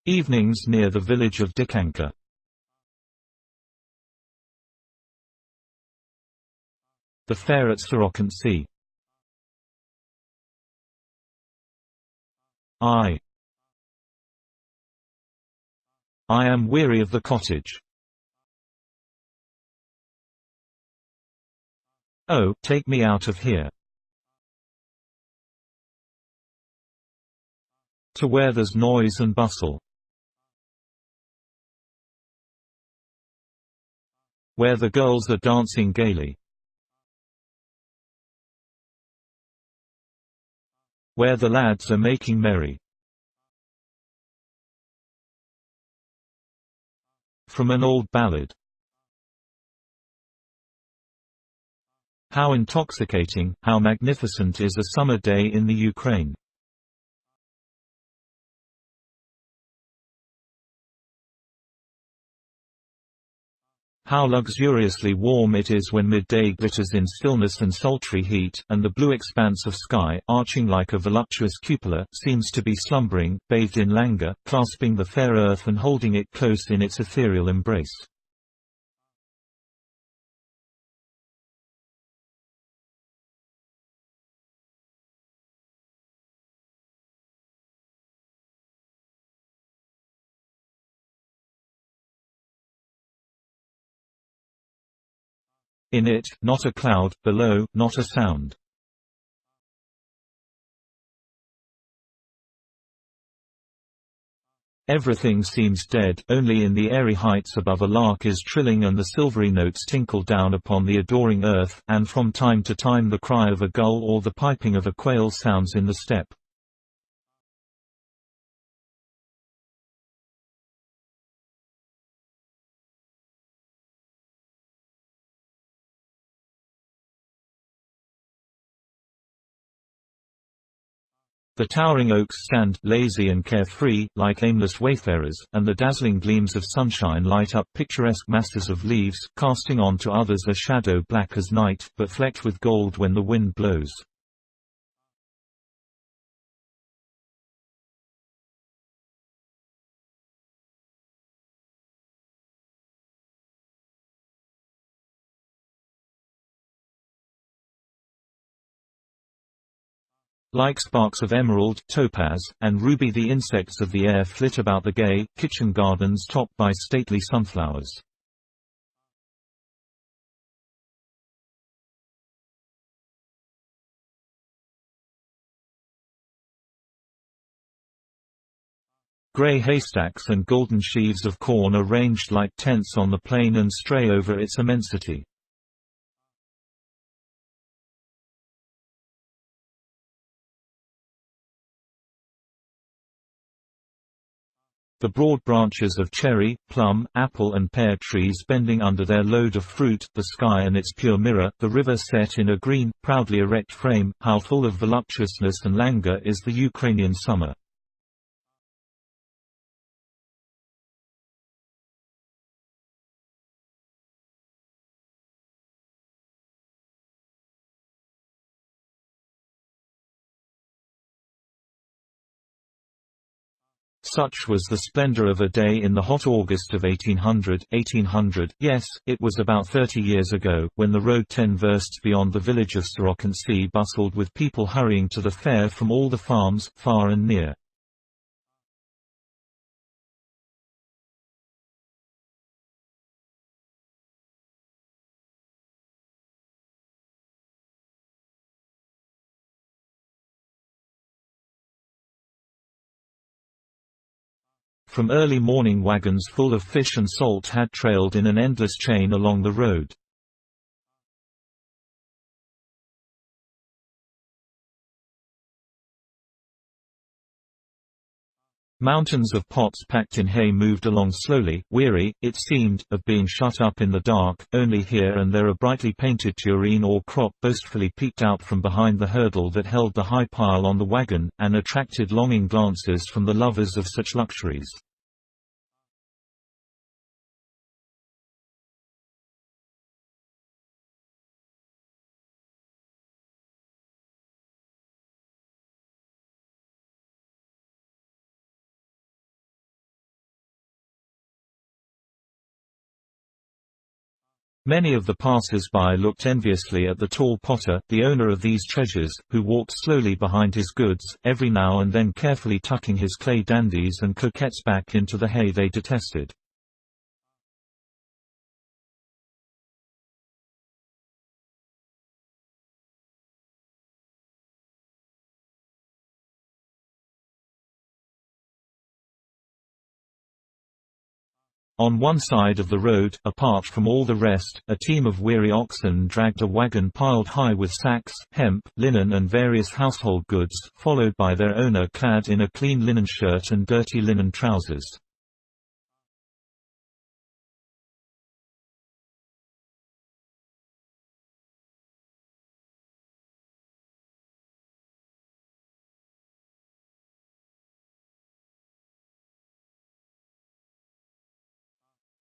Evenings near the village of Dickanьki. The fair at Treniruйte. I am weary of the cottage. Oh, take me out of here. To where there's noise and bustle. Where the girls are dancing gaily. Where the lads are making merry. From an old ballad. How intoxicating, how magnificent is a summer day in the Ukraine. How luxuriously warm it is when midday glitters in stillness and sultry heat, and the blue expanse of sky, arching like a voluptuous cupola, seems to be slumbering, bathed in languor, clasping the fair earth and holding it close in its ethereal embrace. In it, not a cloud, below, not a sound. Everything seems dead, only in the airy heights above a lark is trilling and the silvery notes tinkle down upon the adoring earth, and from time to time the cry of a gull or the piping of a quail sounds in the steppe. The towering oaks stand, lazy and carefree, like aimless wayfarers, and the dazzling gleams of sunshine light up picturesque masses of leaves, casting on to others a shadow black as night, but flecked with gold when the wind blows. Like sparks of emerald, topaz, and ruby, the insects of the air flit about the gay, kitchen gardens topped by stately sunflowers. Gray haystacks and golden sheaves of corn are ranged like tents on the plain and stray over its immensity. The broad branches of cherry, plum, apple and pear trees bending under their load of fruit, the sky and its pure mirror, the river set in a green, proudly erect frame, how full of voluptuousness and languor is the Ukrainian summer. Such was the splendor of a day in the hot August of 1800, yes, it was about 30 years ago, when the road 10 versts beyond the village of Treniruйte bustled with people hurrying to the fair from all the farms, far and near. From early morning wagons full of fish and salt had trailed in an endless chain along the road. Mountains of pots packed in hay moved along slowly, weary, it seemed, of being shut up in the dark. Only here and there a brightly painted tureen or crop boastfully peeped out from behind the hurdle that held the high pile on the wagon, and attracted longing glances from the lovers of such luxuries. Many of the passers-by looked enviously at the tall potter, the owner of these treasures, who walked slowly behind his goods, every now and then carefully tucking his clay dandies and coquettes back into the hay they detested. On one side of the road, apart from all the rest, a team of weary oxen dragged a wagon piled high with sacks, hemp, linen and various household goods, followed by their owner clad in a clean linen shirt and dirty linen trousers.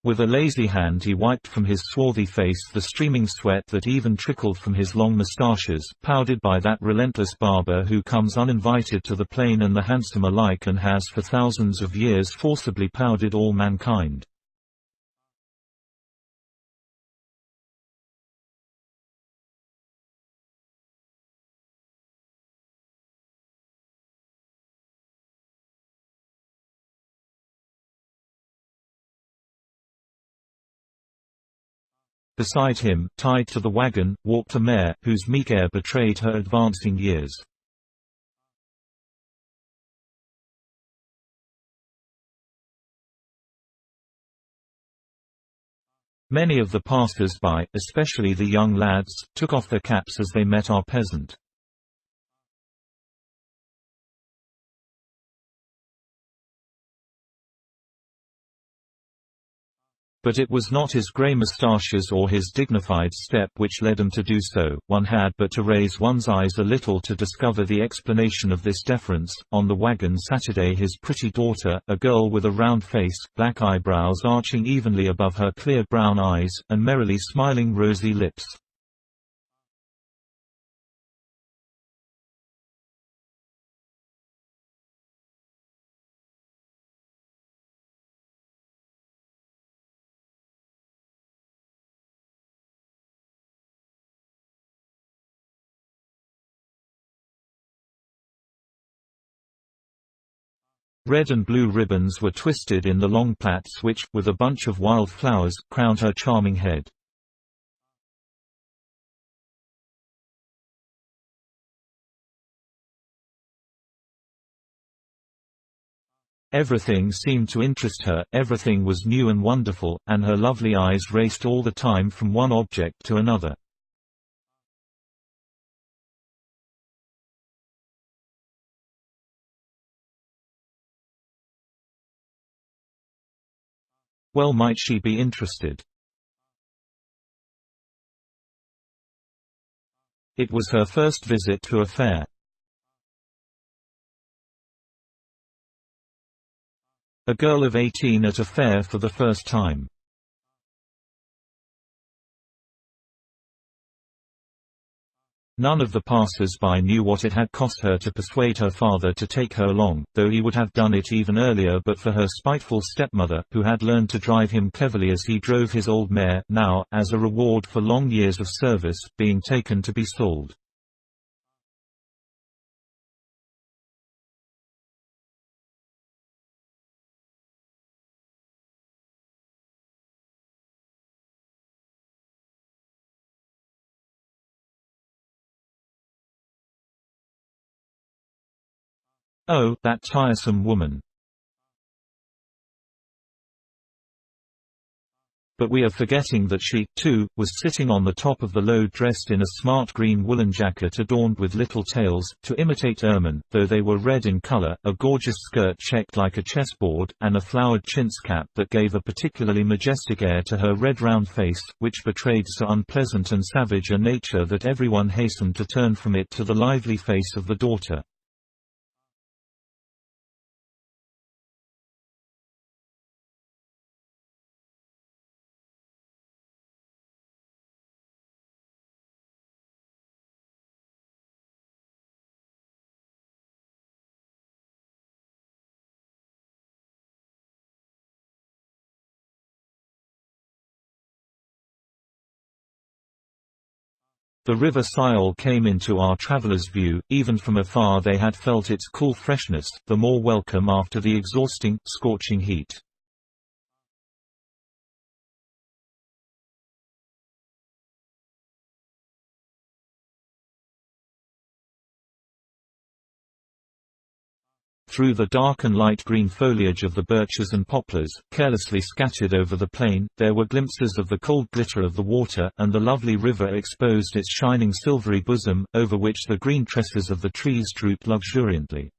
With a lazy hand he wiped from his swarthy face the streaming sweat that even trickled from his long moustaches, powdered by that relentless barber who comes uninvited to the plain and the handsome alike and has for thousands of years forcibly powdered all mankind. Beside him, tied to the wagon, walked a mare, whose meek air betrayed her advancing years. Many of the passers-by, especially the young lads, took off their caps as they met our peasant. But it was not his grey moustaches or his dignified step which led him to do so. One had but to raise one's eyes a little to discover the explanation of this deference. On the wagon Saturday his pretty daughter, a girl with a round face, black eyebrows arching evenly above her clear brown eyes, and merrily smiling rosy lips. Red and blue ribbons were twisted in the long plaits which, with a bunch of wild flowers, crowned her charming head. Everything seemed to interest her, everything was new and wonderful, and her lovely eyes raced all the time from one object to another. Well might she be interested. It was her first visit to a fair. A girl of 18 at a fair for the first time. None of the passers-by knew what it had cost her to persuade her father to take her along, though he would have done it even earlier but for her spiteful stepmother, who had learned to drive him cleverly as he drove his old mare, now, as a reward for long years of service, being taken to be sold. Oh, that tiresome woman. But we are forgetting that she, too, was sitting on the top of the load dressed in a smart green woolen jacket adorned with little tails, to imitate ermine, though they were red in color, a gorgeous skirt checked like a chessboard, and a flowered chintz cap that gave a particularly majestic air to her red round face, which betrayed so unpleasant and savage a nature that everyone hastened to turn from it to the lively face of the daughter. The river Siol came into our travelers' view. Even from afar they had felt its cool freshness, the more welcome after the exhausting, scorching heat. Through the dark and light green foliage of the birches and poplars, carelessly scattered over the plain, there were glimpses of the cold glitter of the water, and the lovely river exposed its shining silvery bosom, over which the green tresses of the trees drooped luxuriantly.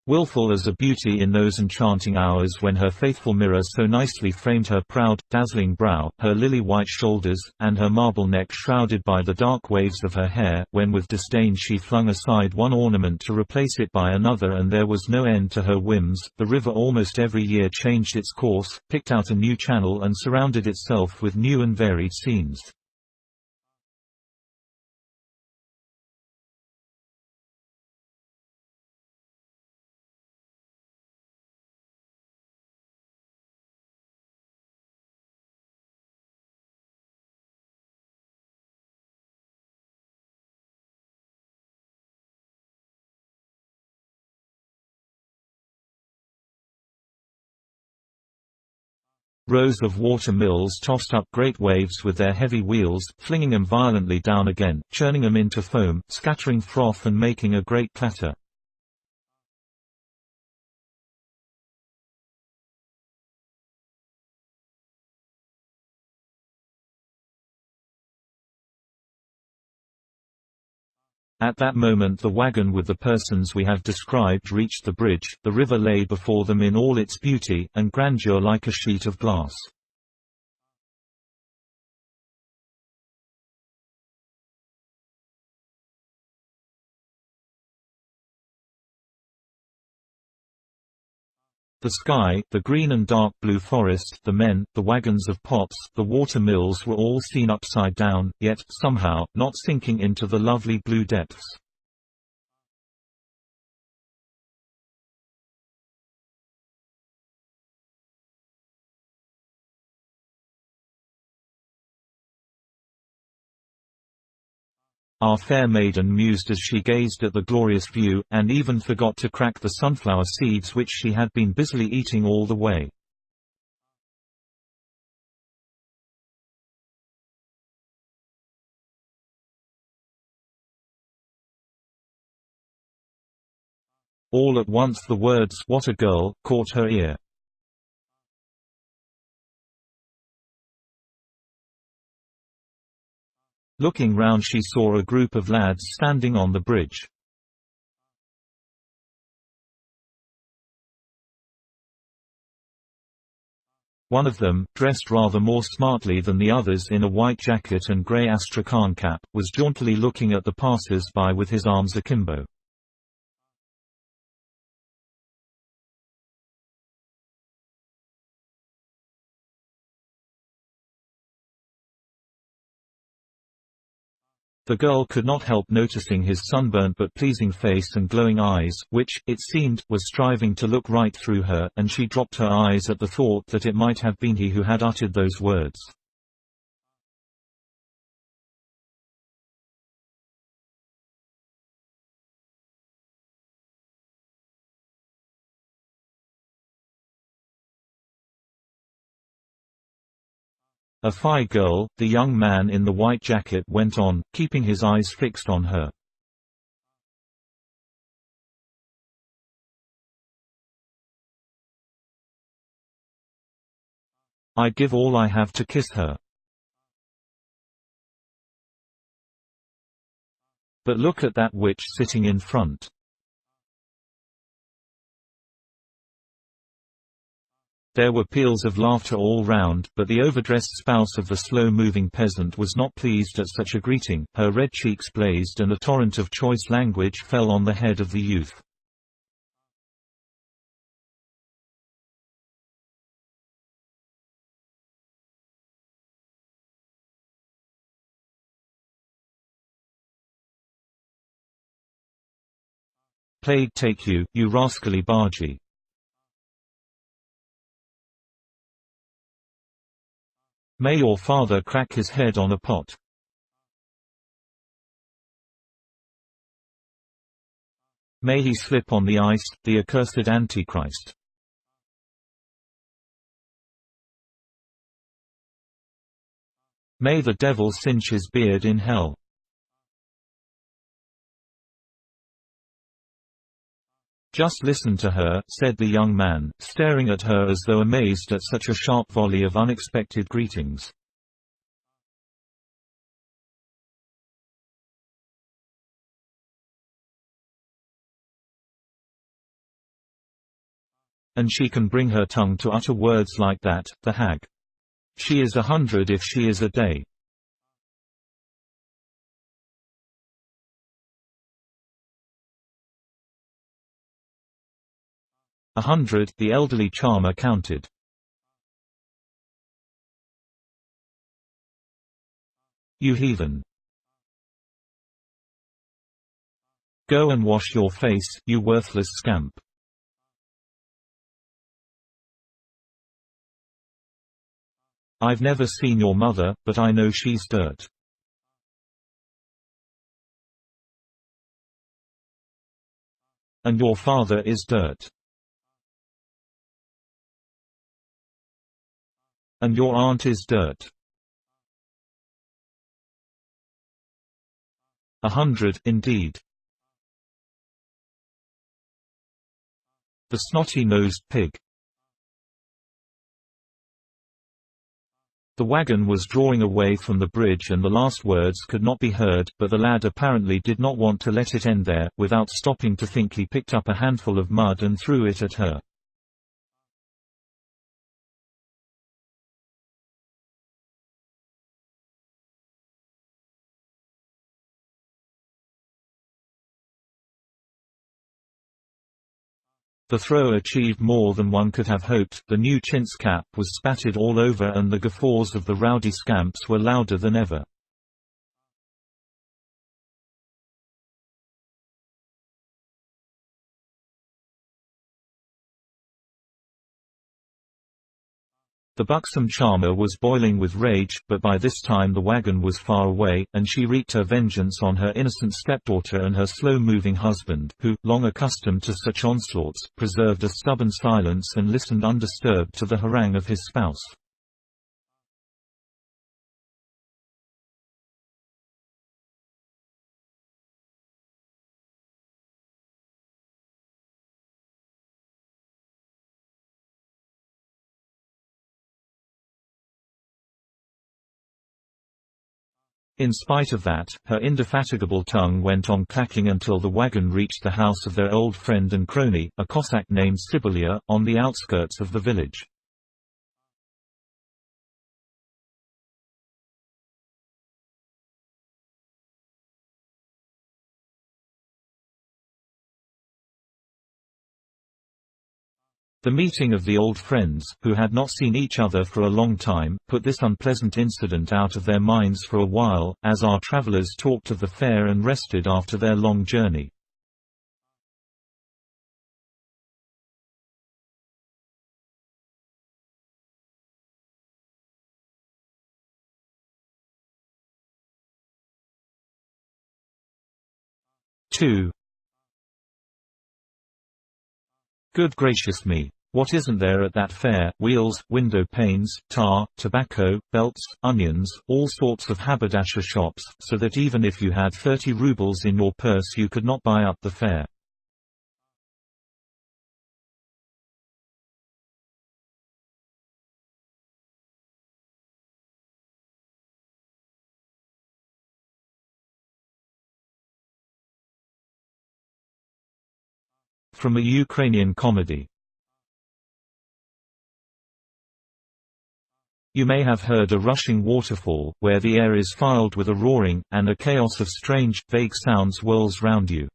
Wilful as a beauty in those enchanting hours when her faithful mirror so nicely framed her proud, dazzling brow, her lily-white shoulders, and her marble neck shrouded by the dark waves of her hair, when with disdain she flung aside one ornament to replace it by another, and there was no end to her whims. The river almost every year changed its course, picked out a new channel, and surrounded itself with new and varied scenes. Rows of water mills tossed up great waves with their heavy wheels, flinging them violently down again, churning them into foam, scattering froth and making a great clatter. At that moment the wagon with the persons we have described reached the bridge. The river lay before them in all its beauty and grandeur like a sheet of glass. The sky, the green and dark blue forest, the men, the wagons of pots, the water mills were all seen upside down, yet, somehow, not sinking into the lovely blue depths. Our fair maiden mused as she gazed at the glorious view, and even forgot to crack the sunflower seeds which she had been busily eating all the way. All at once the words "What a girl" caught her ear. Looking round she saw a group of lads standing on the bridge. One of them, dressed rather more smartly than the others in a white jacket and grey astrakhan cap, was jauntily looking at the passers-by with his arms akimbo. The girl could not help noticing his sunburnt but pleasing face and glowing eyes, which, it seemed, were striving to look right through her, and she dropped her eyes at the thought that it might have been he who had uttered those words. A fine girl, the young man in the white jacket went on, keeping his eyes fixed on her. I'd give all I have to kiss her. But look at that witch sitting in front. There were peals of laughter all round, but the overdressed spouse of the slow-moving peasant was not pleased at such a greeting. Her red cheeks blazed and a torrent of choice language fell on the head of the youth. plague take you, you rascally bargee. May your father crack his head on a pot. May he slip on the ice, the accursed Antichrist. May the devil singe his beard in hell. Just listen to her, said the young man, staring at her as though amazed at such a sharp volley of unexpected greetings. And she can bring her tongue to utter words like that, the hag. She is 100 if she is a day. "100," the elderly charmer counted. You heathen. Go and wash your face, you worthless scamp. I've never seen your mother, but I know she's dirt. And your father is dirt. And your aunt is dirt. 100, indeed. The snotty-nosed pig. The wagon was drawing away from the bridge and the last words could not be heard, but the lad apparently did not want to let it end there. Without stopping to think, he picked up a handful of mud and threw it at her. The throw achieved more than one could have hoped. The new chintz cap was spattered all over and the guffaws of the rowdy scamps were louder than ever. The buxom charmer was boiling with rage, but by this time the wagon was far away, and she wreaked her vengeance on her innocent stepdaughter and her slow-moving husband, who, long accustomed to such onslaughts, preserved a stubborn silence and listened undisturbed to the harangue of his spouse. In spite of that, her indefatigable tongue went on clacking until the wagon reached the house of their old friend and crony, a Cossack named Sibylia, on the outskirts of the village. The meeting of the old friends, who had not seen each other for a long time, put this unpleasant incident out of their minds for a while, as our travelers talked of the fair and rested after their long journey. Two. Good gracious me! What isn't there at that fair? Wheels, window panes, tar, tobacco, belts, onions, all sorts of haberdasher shops, so that even if you had 30 rubles in your purse you could not buy up the fair. From a Ukrainian comedy. You may have heard a rushing waterfall, where the air is filled with a roaring, and a chaos of strange, vague sounds whirls round you.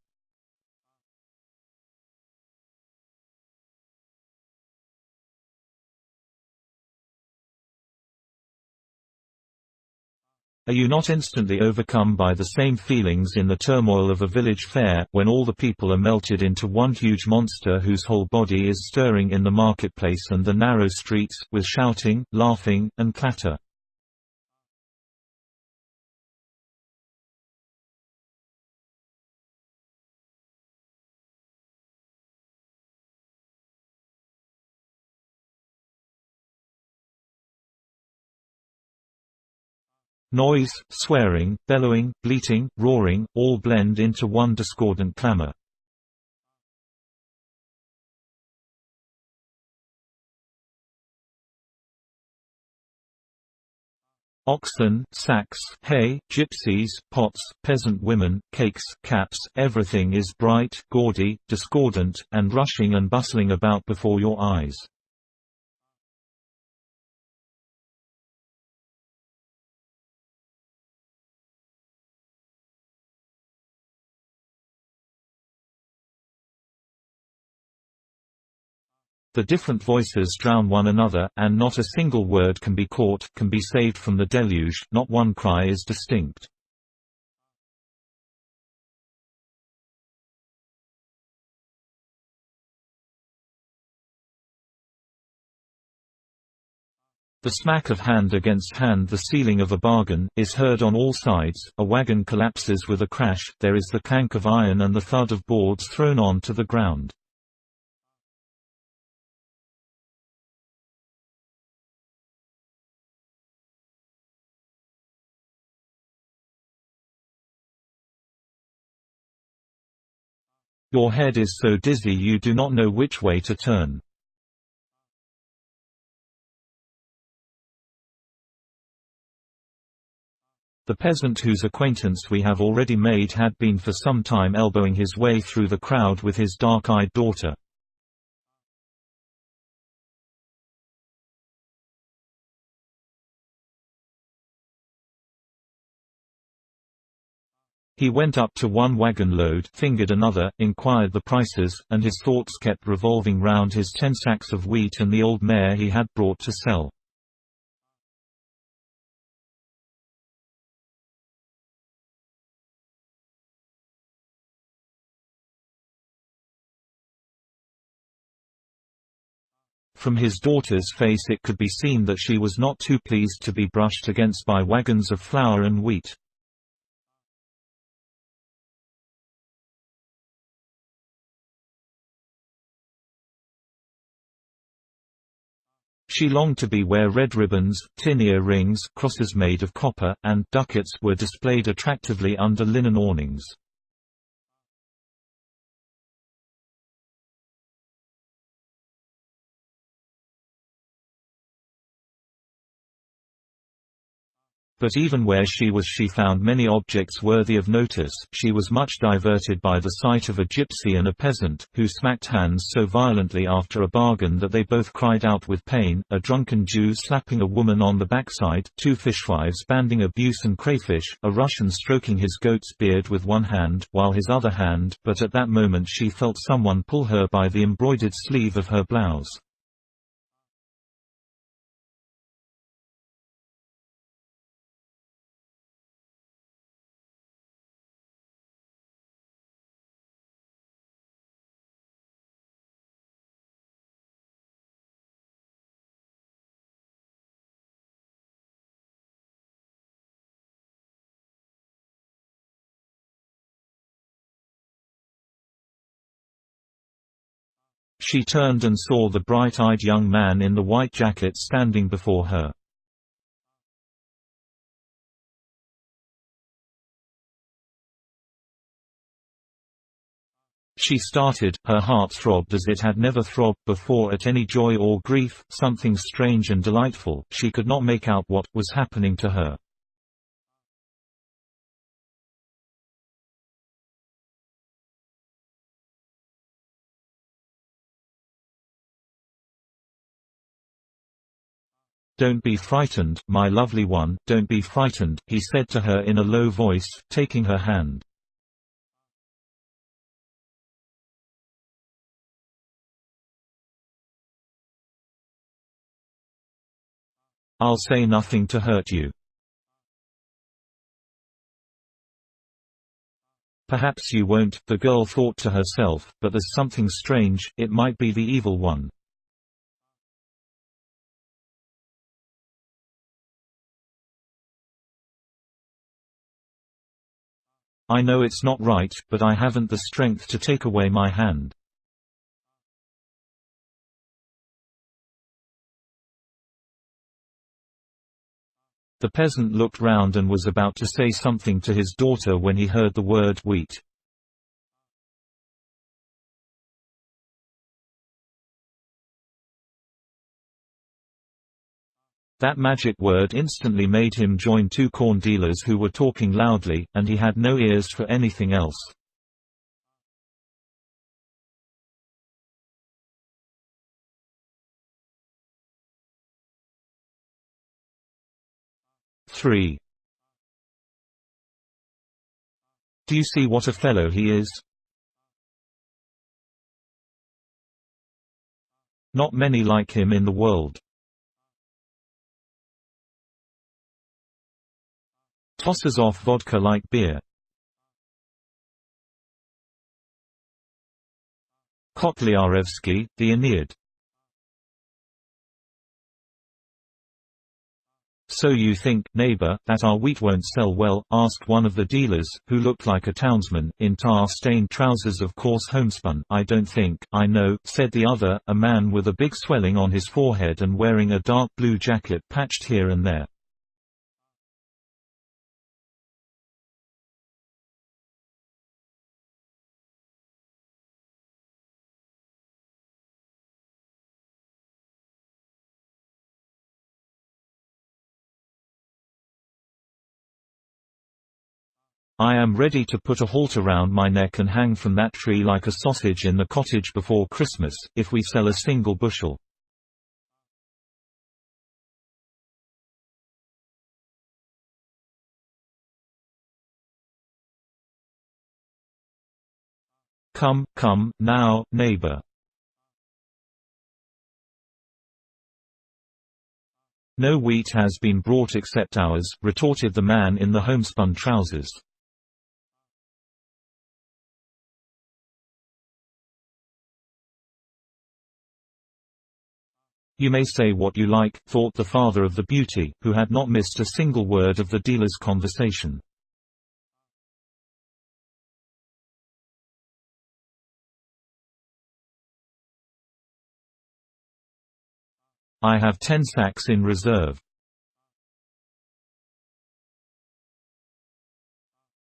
Are you not instantly overcome by the same feelings in the turmoil of a village fair, when all the people are melted into one huge monster whose whole body is stirring in the marketplace and the narrow streets, with shouting, laughing, and clatter? Noise, swearing, bellowing, bleating, roaring, all blend into one discordant clamor. Oxen, sacks, hay, gypsies, pots, peasant women, cakes, caps, everything is bright, gaudy, discordant, and rushing and bustling about before your eyes. The different voices drown one another, and not a single word can be caught, can be saved from the deluge, not one cry is distinct. The smack of hand against hand, the sealing of a bargain, is heard on all sides, a wagon collapses with a crash, there is the clank of iron and the thud of boards thrown on to the ground. Your head is so dizzy you do not know which way to turn. The peasant whose acquaintance we have already made had been for some time elbowing his way through the crowd with his dark-eyed daughter. He went up to one wagon load, fingered another, inquired the prices, and his thoughts kept revolving round his 10 sacks of wheat and the old mare he had brought to sell. From his daughter's face it could be seen that she was not too pleased to be brushed against by wagons of flour and wheat. She longed to be where red ribbons, tin ear rings, crosses made of copper, and ducats were displayed attractively under linen awnings. But even where she found many objects worthy of notice. She was much diverted by the sight of a gypsy and a peasant, who smacked hands so violently after a bargain that they both cried out with pain, a drunken Jew slapping a woman on the backside, 2 fishwives banding abuse and crayfish, a Russian stroking his goat's beard with one hand, while his other hand, but at that moment she felt someone pull her by the embroidered sleeve of her blouse. She turned and saw the bright-eyed young man in the white jacket standing before her. She started, her heart throbbed as it had never throbbed before at any joy or grief, something strange and delightful, she could not make out what was happening to her. "Don't be frightened, my lovely one, don't be frightened," he said to her in a low voice, taking her hand. "I'll say nothing to hurt you. "Perhaps you won't," the girl thought to herself, "but there's something strange, it might be the evil one." "I know it's not right, but I haven't the strength to take away my hand." The peasant looked round and was about to say something to his daughter when he heard the word wheat. That magic word instantly made him join two corn dealers who were talking loudly, and he had no ears for anything else. "3. Do you see what a fellow he is? Not many like him in the world." "Tosses off vodka like beer." Kotlyarevsky, The Aeneid. "So you think, neighbor, that our wheat won't sell well?" asked one of the dealers, who looked like a townsman, in tar-stained trousers of coarse homespun. "I don't think, I know," said the other, a man with a big swelling on his forehead and wearing a dark blue jacket patched here and there. "I am ready to put a halter around my neck and hang from that tree like a sausage in the cottage before Christmas, if we sell a single bushel." "Come, come, now, neighbor. No wheat has been brought except ours," retorted the man in the homespun trousers. "You may say what you like," thought the father of the beauty, who had not missed a single word of the dealer's conversation. "I have 10 sacks in reserve."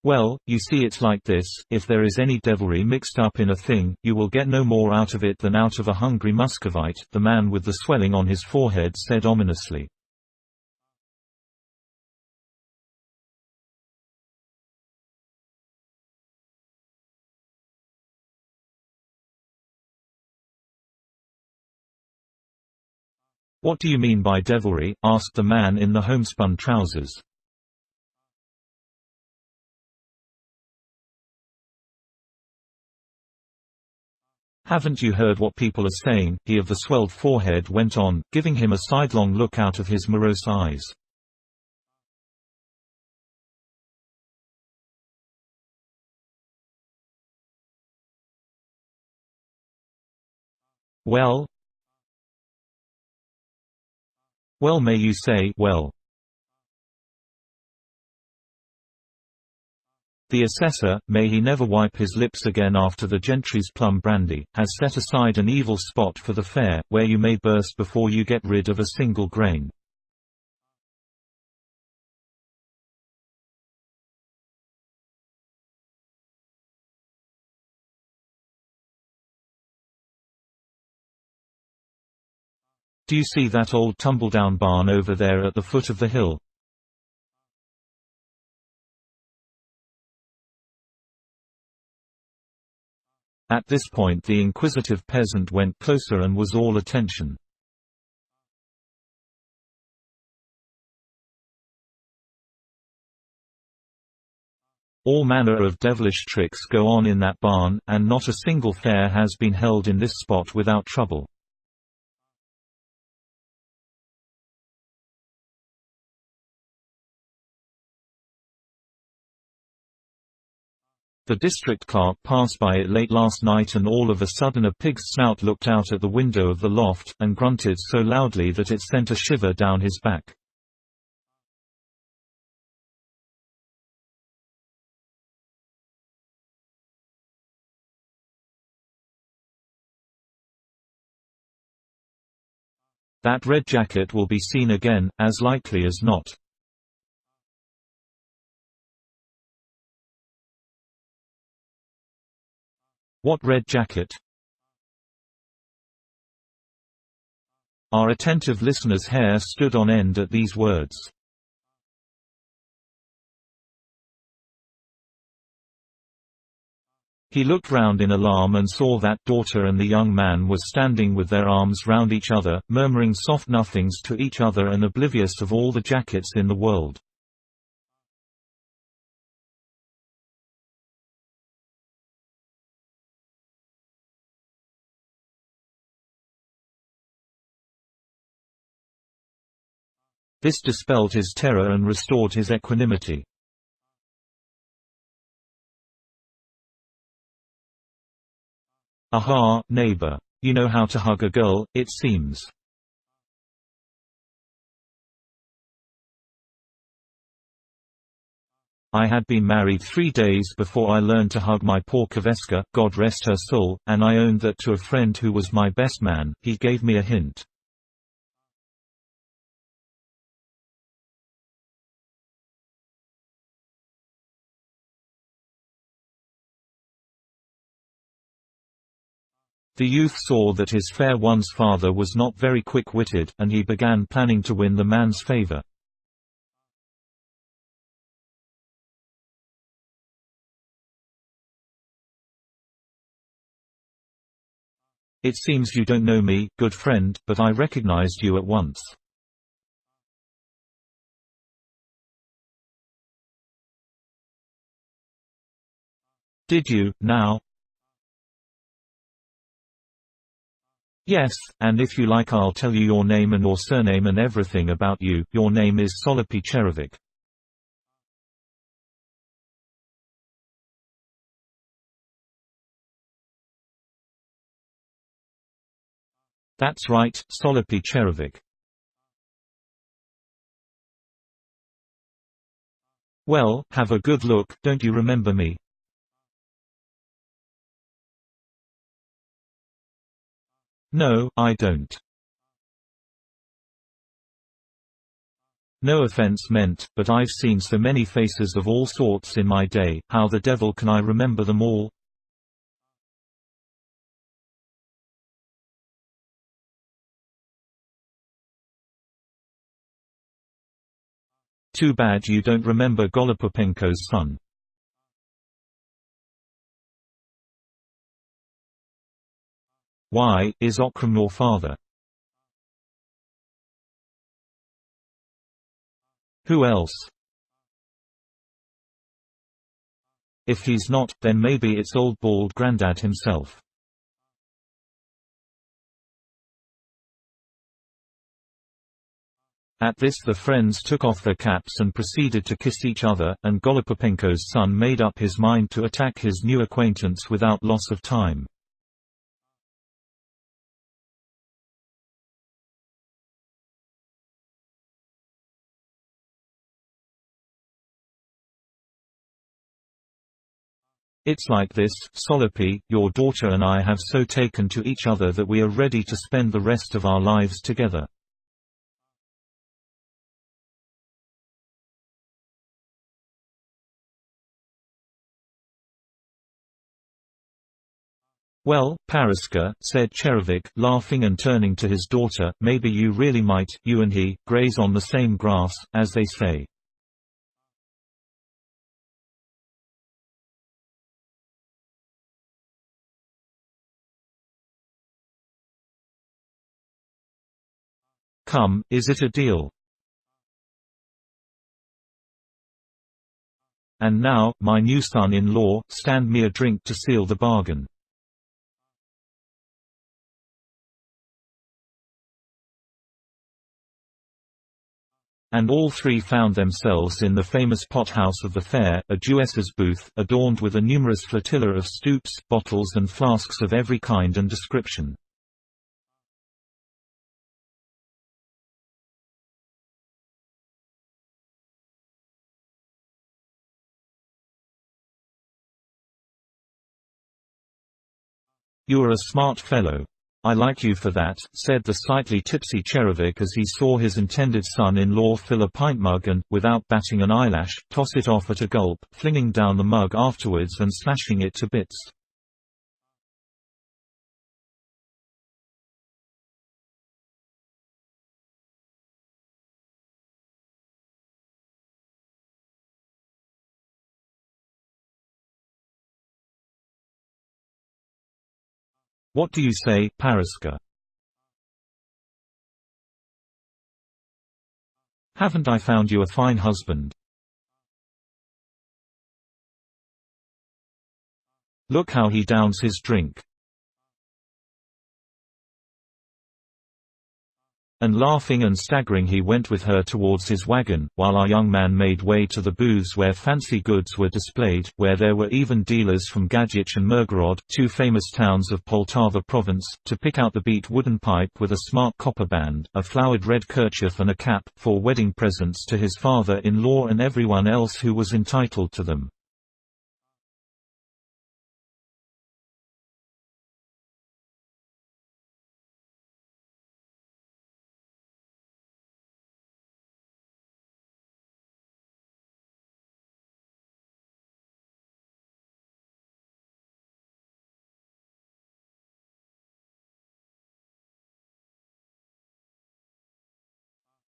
"Well, you see it's like this, if there is any devilry mixed up in a thing, you will get no more out of it than out of a hungry Muscovite," the man with the swelling on his forehead said ominously. "What do you mean by devilry?" asked the man in the homespun trousers. "Haven't you heard what people are saying?" he of the swelled forehead went on, giving him a sidelong look out of his morose eyes. "Well? Well, may you say well. The assessor, may he never wipe his lips again after the gentry's plum brandy, has set aside an evil spot for the fair, where you may burst before you get rid of a single grain." "Do you see that old tumble-down barn over there at the foot of the hill?" At this point the inquisitive peasant went closer and was all attention. "All manner of devilish tricks go on in that barn, and not a single fair has been held in this spot without trouble." The district clerk passed by it late last night and all of a sudden a pig's snout looked out at the window of the loft, and grunted so loudly that it sent a shiver down his back. That red jacket will be seen again, as likely as not. What red jacket? Our attentive listener's hair stood on end at these words. He looked round in alarm and saw that daughter and the young man were standing with their arms round each other, murmuring soft nothings to each other and oblivious of all the jackets in the world. This dispelled his terror and restored his equanimity. Aha, neighbor. You know how to hug a girl, it seems. I had been married 3 days before I learned to hug my poor Kveska, God rest her soul, and I owned that to a friend who was my best man. He gave me a hint. The youth saw that his fair one's father was not very quick-witted, and he began planning to win the man's favor. It seems you don't know me, good friend, but I recognized you at once. Did you, now? Yes, and if you like I'll tell you your name and your surname and everything about you. Your name is Solipi Cherovic. That's right, Solipi Cherovic. Well, have a good look, don't you remember me? No, I don't. No offense meant, but I've seen so many faces of all sorts in my day, how the devil can I remember them all? Too bad you don't remember Golopupenko's son. Why, is Okram your father? Who else? If he's not, then maybe it's old bald Grandad himself. At this the friends took off their caps and proceeded to kiss each other, and Golopupenko's son made up his mind to attack his new acquaintance without loss of time. It's like this, Solipi, your daughter and I have so taken to each other that we are ready to spend the rest of our lives together. Well, Pariska, said Cherovic, laughing and turning to his daughter, maybe you really might, you and he, graze on the same grass, as they say. Come, is it a deal? And now, my new son-in-law, stand me a drink to seal the bargain. And all three found themselves in the famous pot-house of the fair, a Jewess's booth, adorned with a numerous flotilla of stoups, bottles and flasks of every kind and description. "You are a smart fellow. I like you for that," said the slightly tipsy Cherovik as he saw his intended son-in-law fill a pint mug and, without batting an eyelash, toss it off at a gulp, flinging down the mug afterwards and slashing it to bits. "What do you say, Pariska? Haven't I found you a fine husband? Look how he downs his drink." And laughing and staggering he went with her towards his wagon, while our young man made way to the booths where fancy goods were displayed, where there were even dealers from Gadjich and Mirgorod, two famous towns of Poltava province, to pick out the beat wooden pipe with a smart copper band, a flowered red kerchief and a cap, for wedding presents to his father-in-law and everyone else who was entitled to them.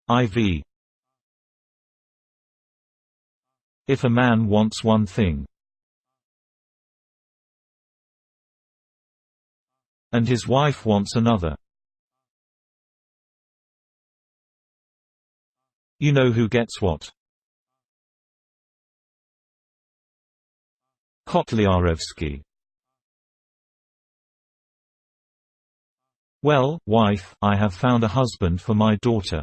IV. If a man wants one thing, and his wife wants another, you know who gets what. Kotlyarevsky. Well, wife, I have found a husband for my daughter.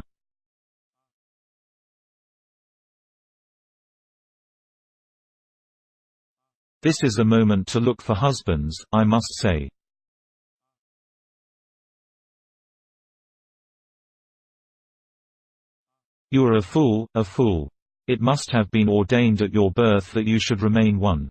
This is a moment to look for husbands, I must say. You are a fool, a fool. It must have been ordained at your birth that you should remain one.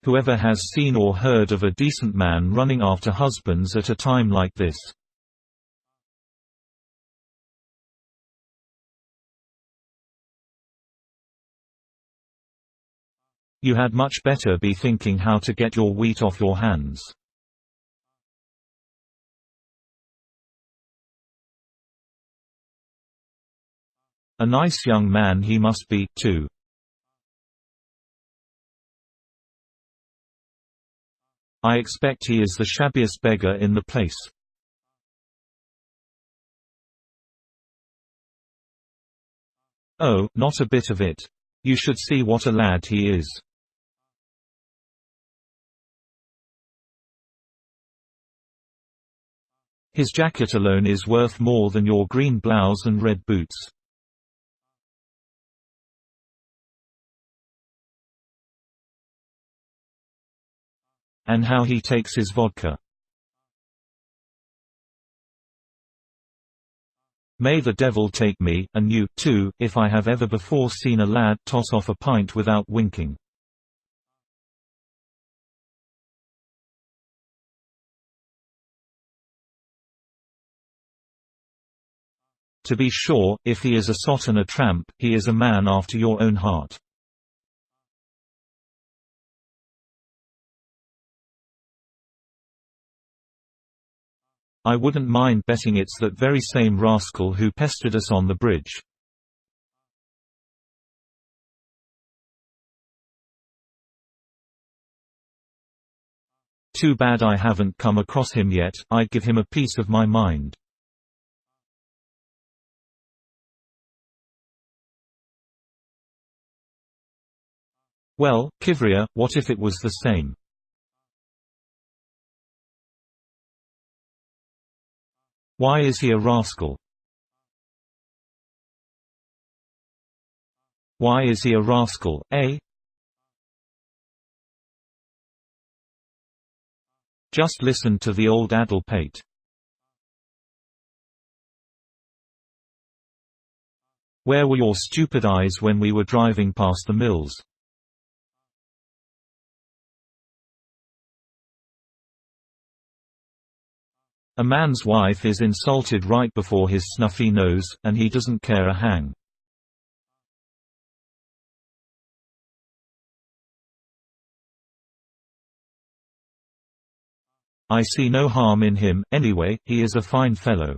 Whoever has seen or heard of a decent man running after husbands at a time like this? You had much better be thinking how to get your wheat off your hands. A nice young man he must be, too. I expect he is the shabbiest beggar in the place. Oh, not a bit of it. You should see what a lad he is. His jacket alone is worth more than your green blouse and red boots. And how he takes his vodka. May the devil take me, and you, too, if I have ever before seen a lad toss off a pint without winking. To be sure, if he is a sot and a tramp, he is a man after your own heart. I wouldn't mind betting it's that very same rascal who pestered us on the bridge. Too bad I haven't come across him yet, I'd give him a piece of my mind. Well, Kivria, what if it was the same? Why is he a rascal? Why is he a rascal, eh? Just listen to the old addle-pate. Where were your stupid eyes when we were driving past the mills? A man's wife is insulted right before his snuffy nose, and he doesn't care a hang. I see no harm in him, anyway, he is a fine fellow.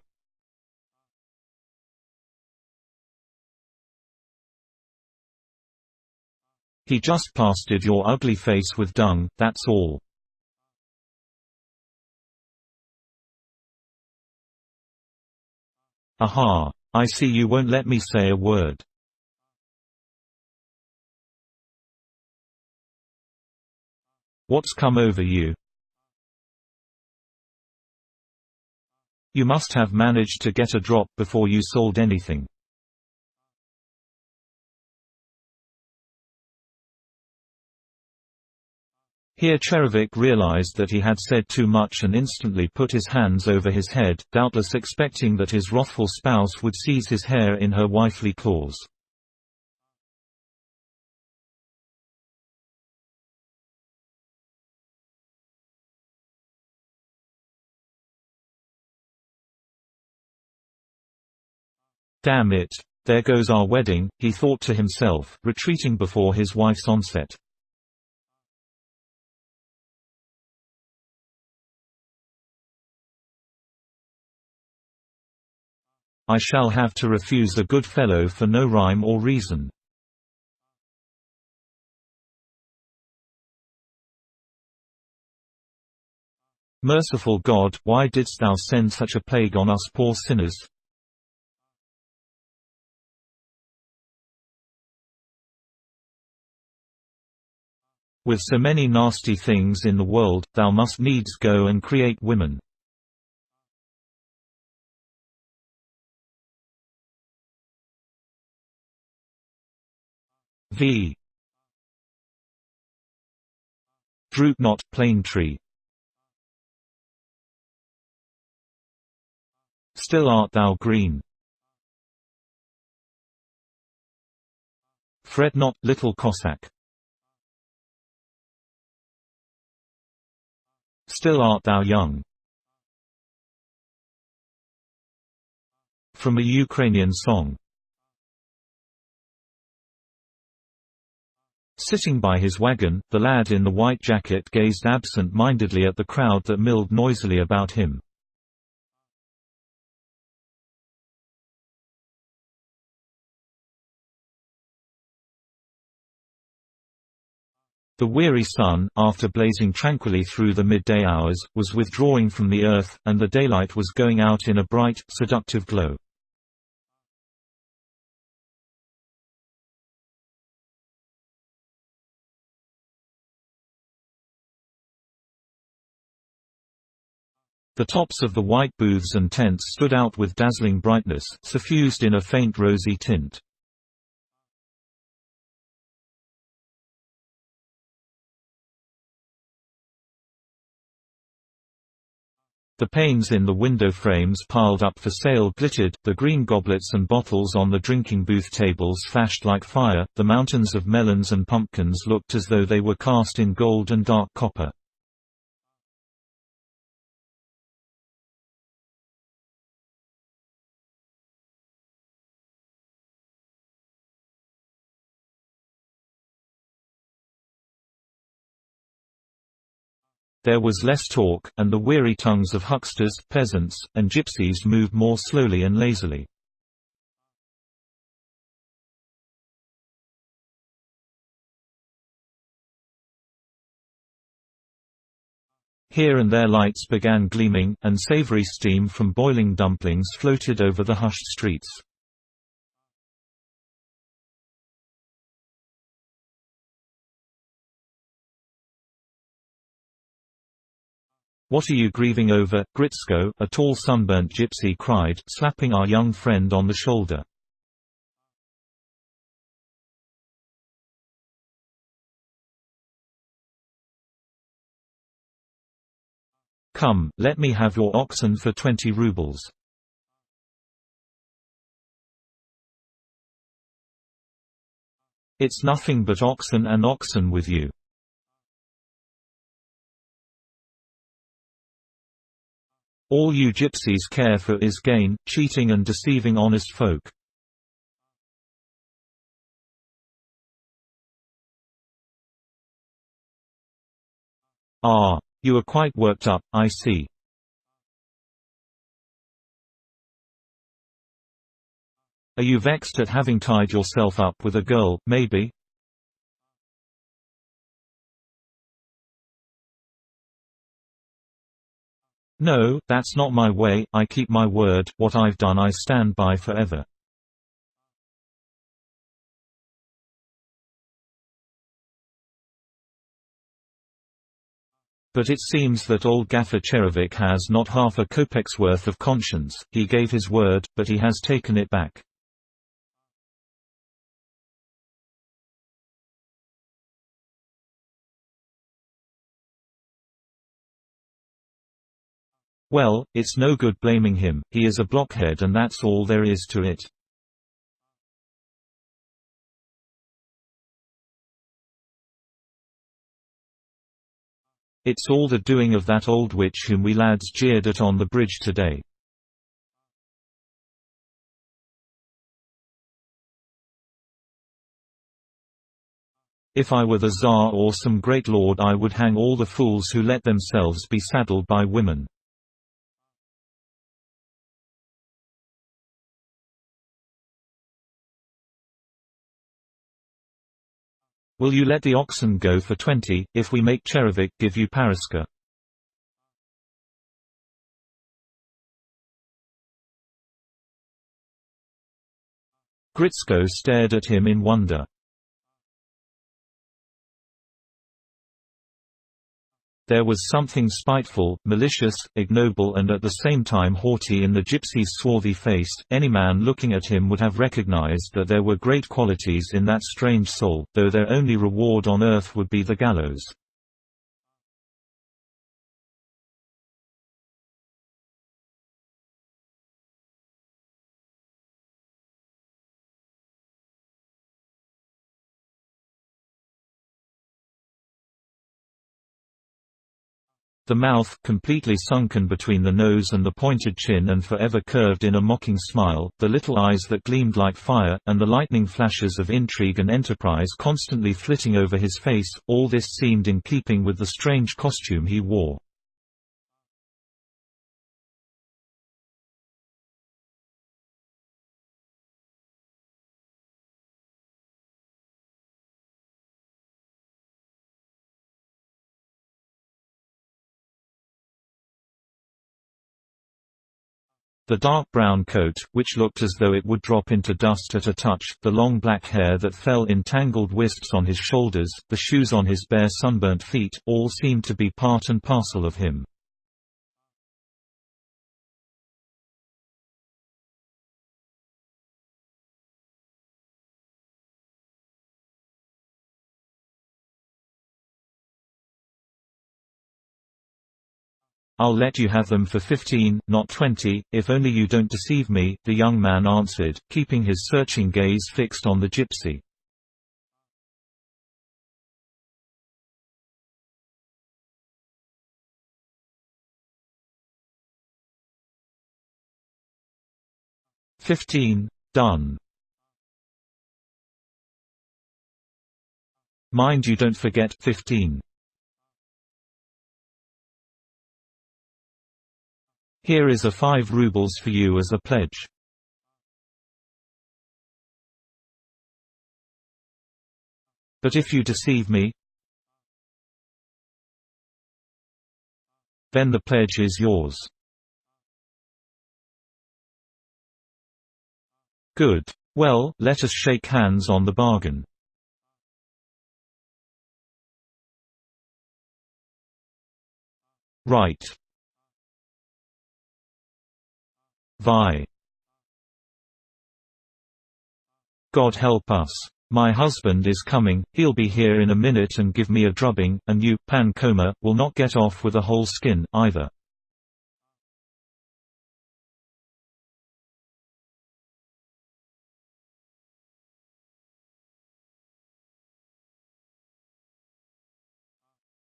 He just plastered your ugly face with dung, that's all. Aha! I see you won't let me say a word. What's come over you? You must have managed to get a drop before you sold anything. Here Cherovik realized that he had said too much and instantly put his hands over his head, doubtless expecting that his wrathful spouse would seize his hair in her wifely claws. Damn it! There goes our wedding, he thought to himself, retreating before his wife's onset. I shall have to refuse a good fellow for no rhyme or reason. Merciful God, why didst thou send such a plague on us poor sinners? With so many nasty things in the world, thou must needs go and create women. V. Droop not, plane tree. Still art thou green. Fret not, little Cossack. Still art thou young. From a Ukrainian song. Sitting by his wagon, the lad in the white jacket gazed absent-mindedly at the crowd that milled noisily about him. The weary sun, after blazing tranquilly through the midday hours, was withdrawing from the earth, and the daylight was going out in a bright, seductive glow. The tops of the white booths and tents stood out with dazzling brightness, suffused in a faint rosy tint. The panes in the window frames piled up for sale glittered, the green goblets and bottles on the drinking booth tables flashed like fire, the mountains of melons and pumpkins looked as though they were cast in gold and dark copper. There was less talk, and the weary tongues of hucksters, peasants, and gypsies moved more slowly and lazily. Here and there lights began gleaming, and savory steam from boiling dumplings floated over the hushed streets. "What are you grieving over, Gritsko?" a tall sunburnt gypsy cried, slapping our young friend on the shoulder. "Come, let me have your oxen for 20 rubles." "It's nothing but oxen and oxen with you." "All you gypsies care for is gain, cheating and deceiving honest folk." "Ah. You are quite worked up, I see." "Are you vexed at having tied yourself up with a girl, maybe?" "No, that's not my way, I keep my word, what I've done I stand by forever." But it seems that old Gaffer Cherovic has not half a kopek's worth of conscience. He gave his word, but he has taken it back. Well, it's no good blaming him, he is a blockhead and that's all there is to it. It's all the doing of that old witch whom we lads jeered at on the bridge today. If I were the Tsar or some great lord I would hang all the fools who let themselves be saddled by women. Will you let the oxen go for 20, if we make Cherovic give you Pariska? Gritsko stared at him in wonder. There was something spiteful, malicious, ignoble and at the same time haughty in the gypsy's swarthy face. Any man looking at him would have recognized that there were great qualities in that strange soul, though their only reward on earth would be the gallows. The mouth, completely sunken between the nose and the pointed chin and forever curved in a mocking smile, the little eyes that gleamed like fire, and the lightning flashes of intrigue and enterprise constantly flitting over his face, all this seemed in keeping with the strange costume he wore. The dark brown coat, which looked as though it would drop into dust at a touch, the long black hair that fell in tangled wisps on his shoulders, the shoes on his bare sunburnt feet, all seemed to be part and parcel of him. "I'll let you have them for 15, not 20, if only you don't deceive me," the young man answered, keeping his searching gaze fixed on the gypsy. "15. Done. Mind you don't forget 15. Here is a 5 rubles for you as a pledge." "But if you deceive me?" "Then the pledge is yours." "Good. Well, let us shake hands on the bargain." Right. Vi. God help us. My husband is coming, he'll be here in a minute and give me a drubbing, and you, pan coma, will not get off with a whole skin, either.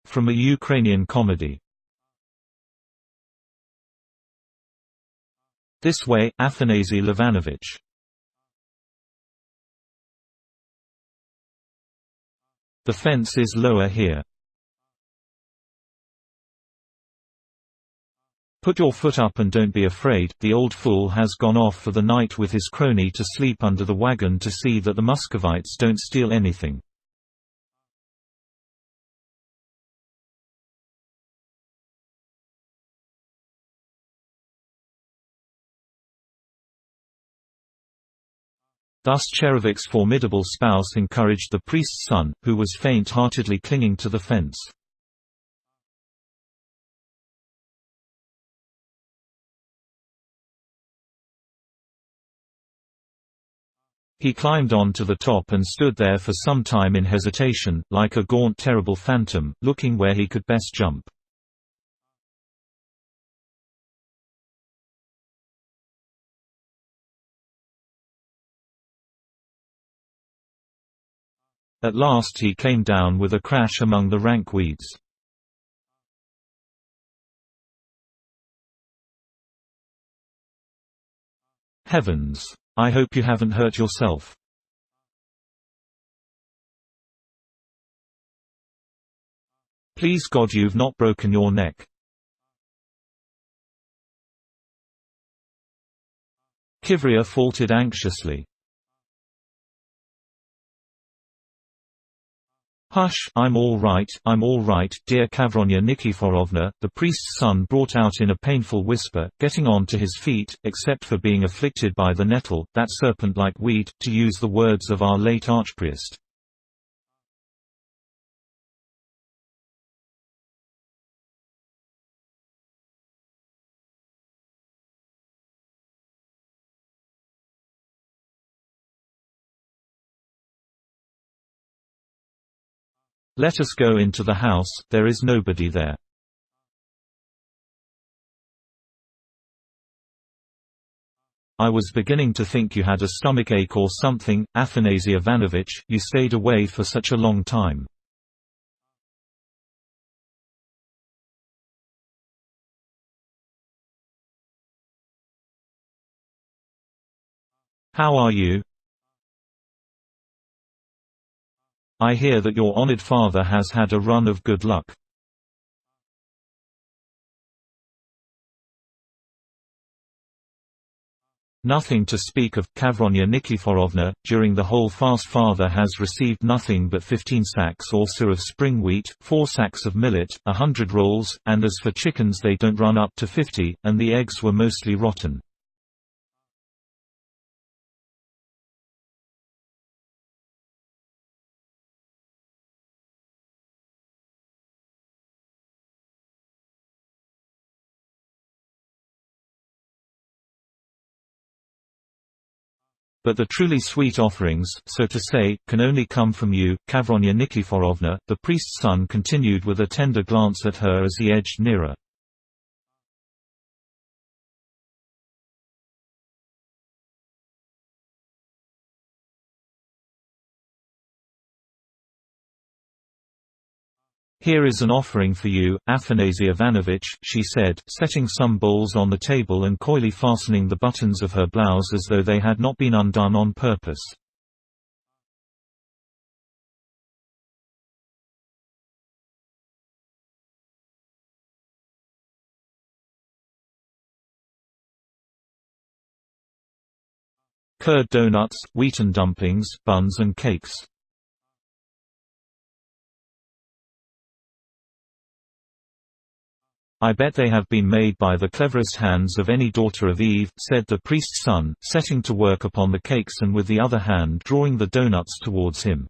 From a Ukrainian comedy. This way, Afanasy Levanovich. The fence is lower here. Put your foot up and don't be afraid, the old fool has gone off for the night with his crony to sleep under the wagon to see that the Muscovites don't steal anything. Thus Cherevik's formidable spouse encouraged the priest's son, who was faint-heartedly clinging to the fence. He climbed on to the top and stood there for some time in hesitation, like a gaunt terrible phantom, looking where he could best jump. At last he came down with a crash among the rank weeds. Heavens! I hope you haven't hurt yourself. Please God you've not broken your neck. Kivria faltered anxiously. Hush, I'm all right, dear Kavronya Nikiforovna, the priest's son brought out in a painful whisper, getting on to his feet, except for being afflicted by the nettle, that serpent-like weed, to use the words of our late archpriest. Let us go into the house, there is nobody there. I was beginning to think you had a stomachache or something, Afanasy Ivanovich, you stayed away for such a long time. How are you? I hear that your honored father has had a run of good luck. Nothing to speak of, Kavronya Nikiforovna, during the whole fast father has received nothing but 15 sacks also of spring wheat, 4 sacks of millet, 100 rolls, and as for chickens they don't run up to 50, and the eggs were mostly rotten. But the truly sweet offerings, so to say, can only come from you, Kavronya Nikiforovna, the priest's son continued with a tender glance at her as he edged nearer. Here is an offering for you, Afanasy Ivanovich, she said, setting some bowls on the table and coyly fastening the buttons of her blouse as though they had not been undone on purpose. Curd donuts, wheaten dumplings, buns and cakes. I bet they have been made by the cleverest hands of any daughter of Eve, said the priest's son, setting to work upon the cakes and with the other hand drawing the donuts towards him.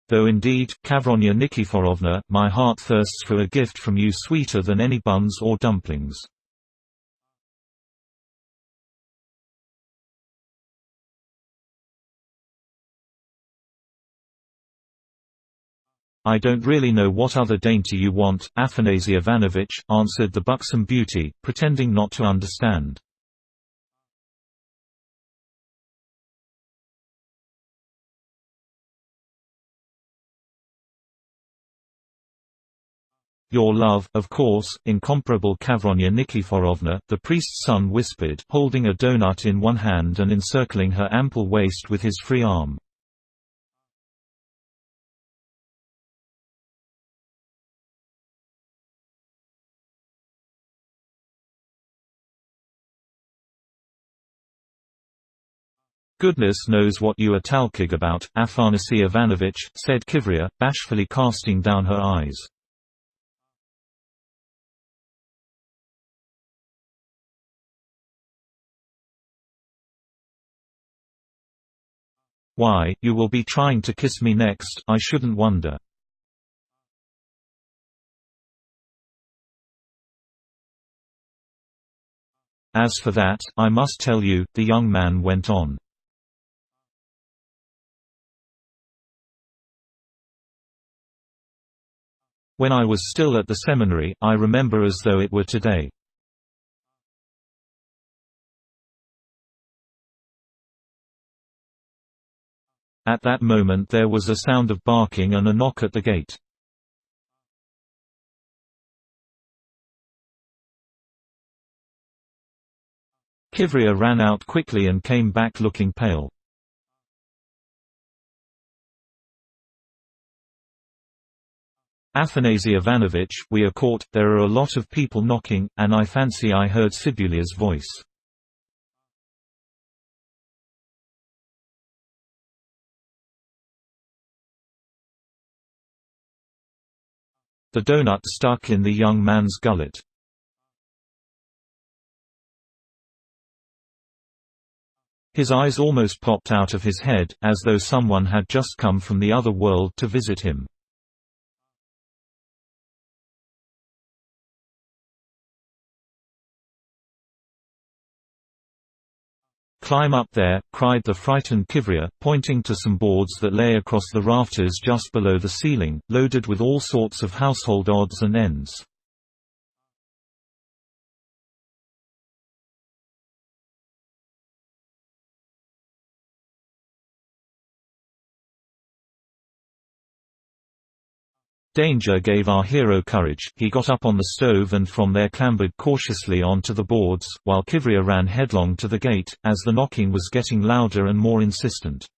Though indeed, Kavronya Nikiforovna, my heart thirsts for a gift from you sweeter than any buns or dumplings. I don't really know what other dainty you want, Afanasy Ivanovich, answered the buxom beauty, pretending not to understand. Your love, of course, incomparable Kavronya Nikiforovna, the priest's son whispered, holding a doughnut in one hand and encircling her ample waist with his free arm. Goodness knows what you are talking about, Afanasy Ivanovich, said Kivria, bashfully casting down her eyes. Why, you will be trying to kiss me next, I shouldn't wonder. As for that, I must tell you, the young man went on. When I was still at the seminary, I remember as though it were today. At that moment there was a sound of barking and a knock at the gate. Kivria ran out quickly and came back looking pale. Afanasy Ivanovich, we are caught, there are a lot of people knocking, and I fancy I heard Sibulia's voice. The doughnut stuck in the young man's gullet. His eyes almost popped out of his head, as though someone had just come from the other world to visit him. Climb up there, cried the frightened Kivria, pointing to some boards that lay across the rafters just below the ceiling, loaded with all sorts of household odds and ends. Danger gave our hero courage. He got up on the stove and from there clambered cautiously onto the boards, while Kivria ran headlong to the gate, as the knocking was getting louder and more insistent.